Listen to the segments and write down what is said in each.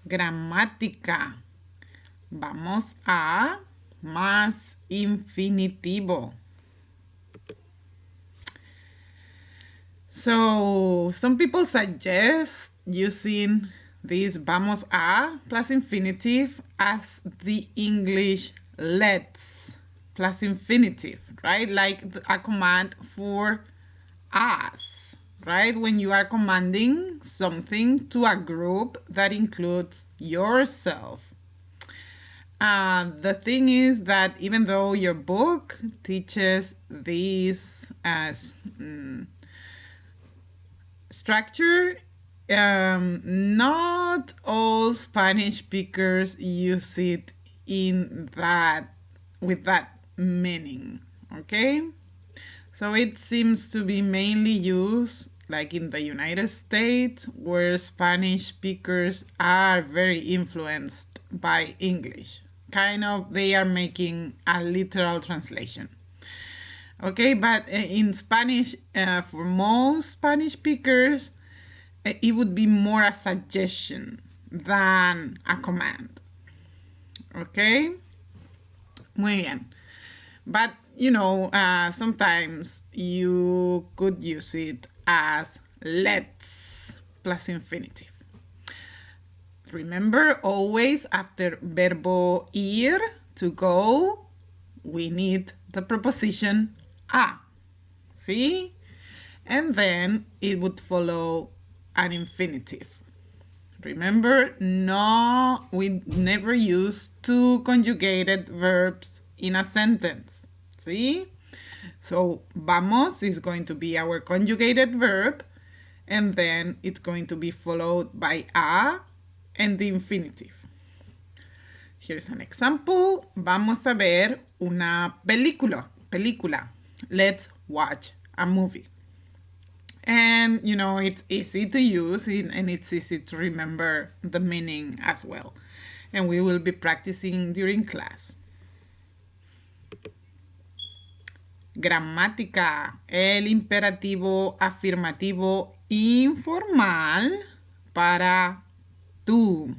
Gramática. Vamos a más infinitivo. So, some people suggest using this vamos a plus infinitive as the English let's plus infinitive, right? Like a command for us, right? When you are commanding something to a group that includes yourself. The thing is that even though your book teaches this as structure, not all Spanish speakers use it in that with that meaning. Okay, so it seems to be mainly used like in the United States, where Spanish speakers are very influenced by English. Kind of, they are making a literal translation. Okay, but in Spanish, for most Spanish speakers, it would be more a suggestion than a command. Okay, muy bien. But sometimes you could use it as let's plus infinitive. Remember, always after verbo ir, to go, we need the preposition a. See? And then it would follow an infinitive. Remember, no, we never use two conjugated verbs in a sentence. See? So, vamos is going to be our conjugated verb, and then it's going to be followed by a and the infinitive. Here's an example. Vamos a ver una película. Let's watch a movie. And it's easy to use and it's easy to remember the meaning as well. And we will be practicing during class. Gramática, el imperativo afirmativo informal para tú.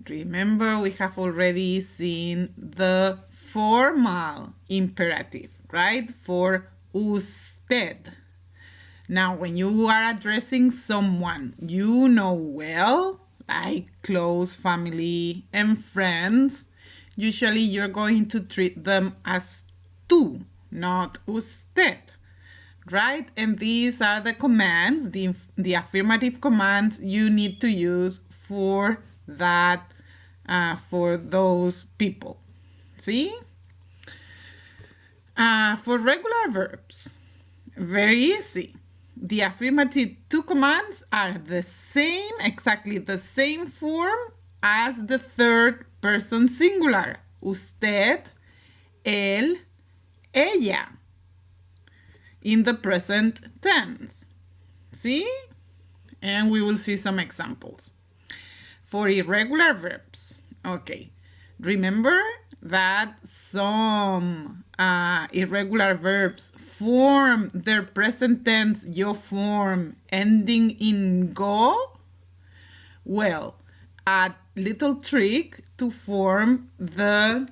Remember, we have already seen the formal imperative, right? For usted. Now, when you are addressing someone you know well, like close family and friends, usually you're going to treat them as tú, not usted, right? And these are the commands, the affirmative commands you need to use for that, for those people. See? For regular verbs, very easy. The affirmative two commands are the same, exactly the same form as the third person singular. Usted, él, ella. In the present tense. See? And we will see some examples. For irregular verbs, okay. Remember that some irregular verbs form their present tense yo form ending in go? Well, a little trick to form the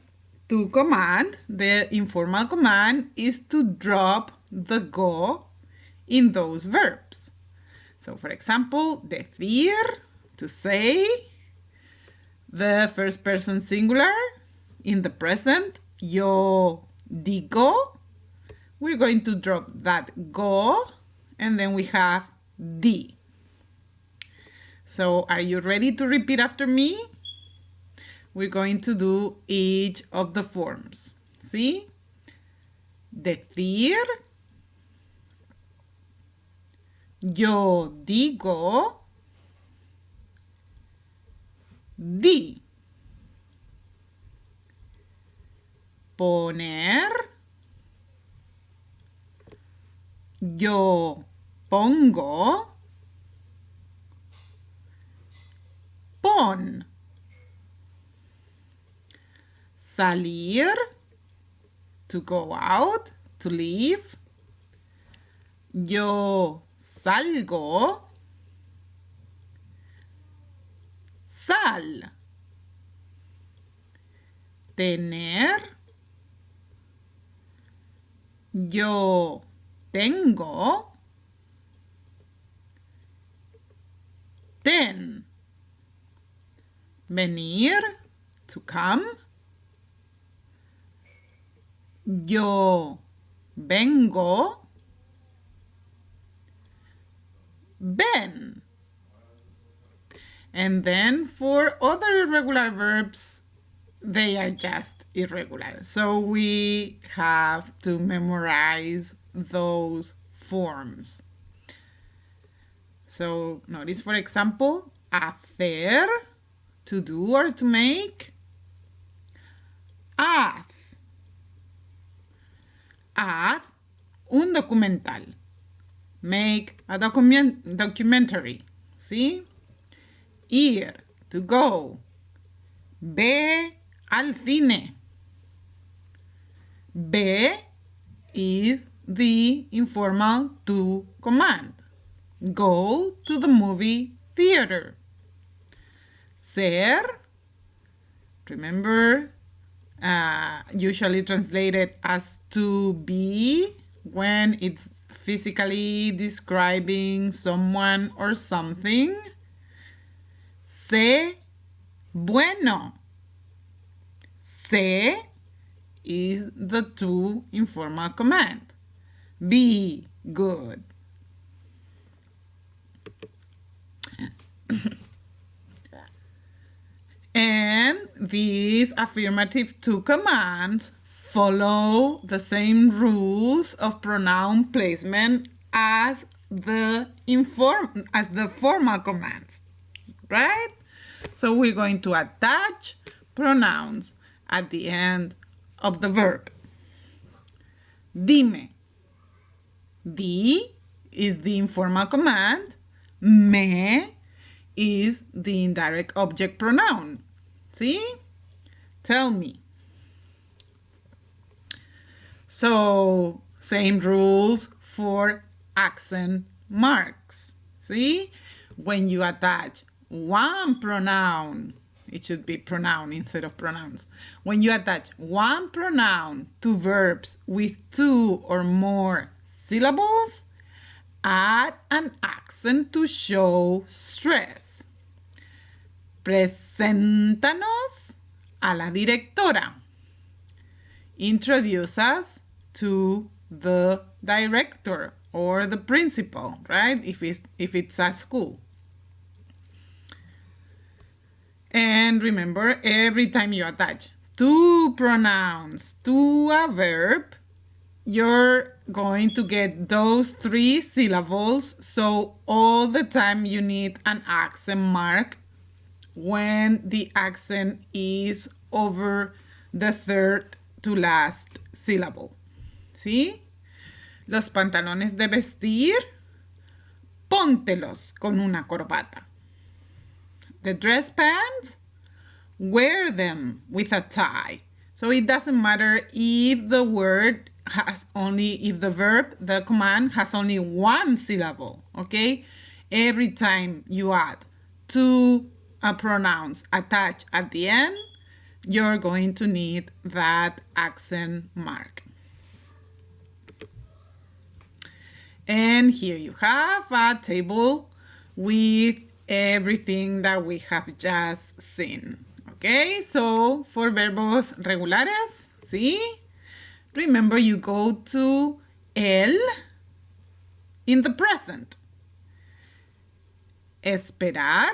to command, the informal command, is to drop the go in those verbs. So, for example, decir, to say, the first person singular, in the present, yo digo. We're going to drop that go, and then we have di. So, are you ready to repeat after me? We're going to do each of the forms. See? Decir, yo digo, di. Poner, yo pongo, pon. Salir, to go out, to leave. Yo salgo. sal. Tener. Yo tengo. Ten. Venir. To come. Yo vengo. Ven. And then for other irregular verbs, they are just irregular. So we have to memorize those forms. So notice, for example, hacer, to do or to make. Haz. Haz un documental. Make a documentary. ¿Sí? Ir, to go. Ve al cine. Ve is the informal to command. Go to the movie theater. Ser, remember, usually translated as to be when it's physically describing someone or something. Sé bueno. Sé is the to informal command. Be good. And these affirmative to commands follow the same rules of pronoun placement as the formal commands, right? So we're going to attach pronouns at the end of the verb. Dime. Di is the informal command. Me is the indirect object pronoun. See? Tell me. So, same rules for accent marks. See? When you attach one pronoun, it should be pronoun instead of pronouns. When you attach one pronoun to verbs with two or more syllables, add an accent to show stress. Preséntanos a la directora. Introduce us to the director or the principal, right? If it's a school. And remember, every time you attach two pronouns to a verb, you're going to get those three syllables. So all the time you need an accent mark when the accent is over the third to last syllable. ¿Sí? Los pantalones de vestir, póntelos con una corbata. The dress pants, wear them with a tie. So it doesn't matter if the the command has only one syllable, okay? Every time you add two pronouns attached at the end, you're going to need that accent mark. And here you have a table with everything that we have just seen. Okay, so for verbos regulares, ¿sí? Remember, you go to el in the present. Esperar,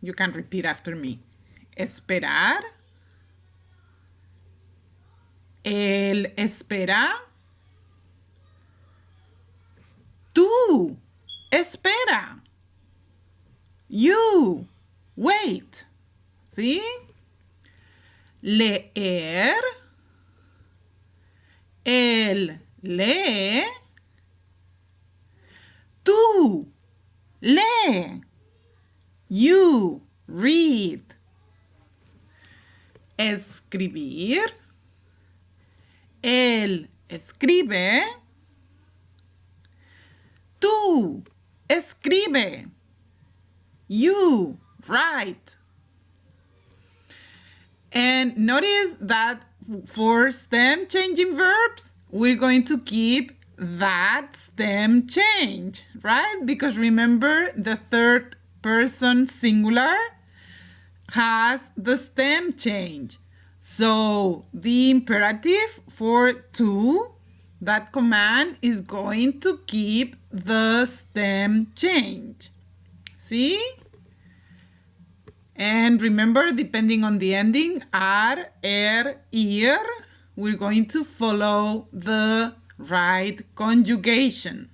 you can repeat after me. Esperar. Él espera. Tú espera. You wait. ¿Sí? Leer. Él lee. Tú lee. You read. Escribir. Él escribe. Tú escribe. You write. And notice that for stem changing verbs, we're going to keep that stem change, right? Because remember, the third person singular has the stem change. So the imperative for to, that command is going to keep the stem change. See? And remember, depending on the ending, ar, ir, we're going to follow the right conjugation.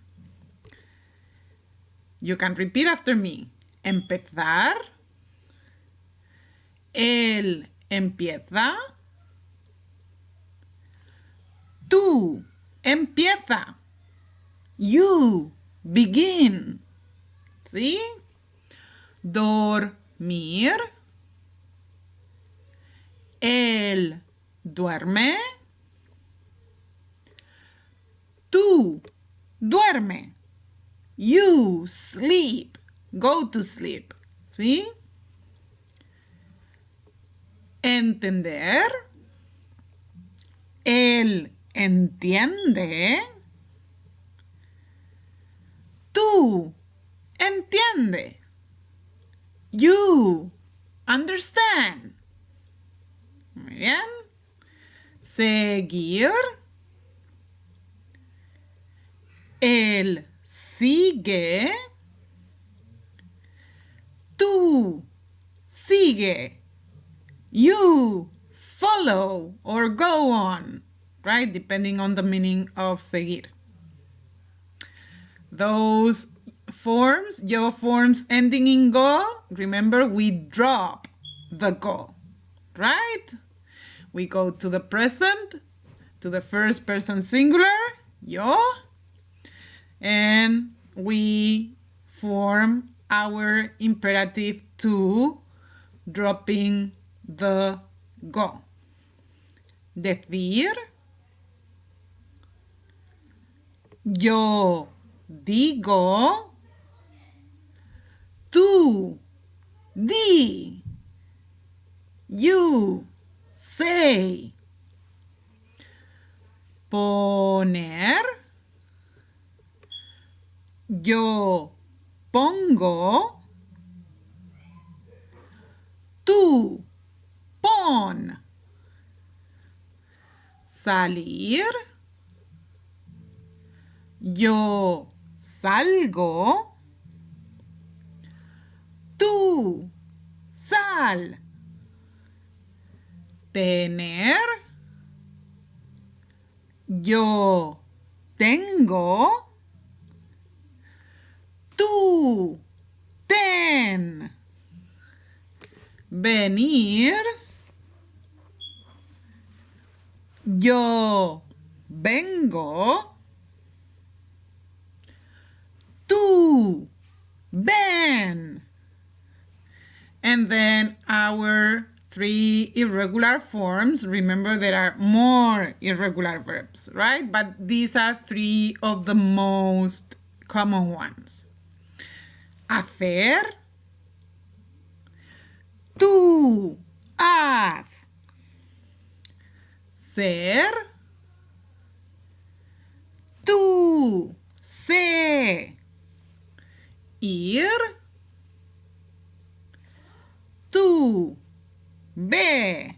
You can repeat after me. Empezar. Él empieza. Tú empieza. You begin. ¿Sí? Dormir. Él duerme. Tú duerme. You sleep. Go to sleep. ¿Sí? Entender. Él entiende. Tú entiende. You understand. Muy bien. Seguir. Él sigue. Tú sigue. You follow or go on, right? Depending on the meaning of seguir. Those forms, yo forms ending in go, remember we drop the go, right? We go to the present, to the first person singular, yo, and we form our imperative to, dropping the go. Decir. Yo digo. Tú di. You say. Poner. Yo pongo. Tú pon. Salir. Yo salgo. Tú sal. Tener. Yo tengo. Tú ten. Venir. Yo vengo. Tú ven. And then our three irregular forms. Remember, there are more irregular verbs, right? But these are three of the most common ones. Hacer. Tú haz. Ser. Tú sé. Ir. Tú ve.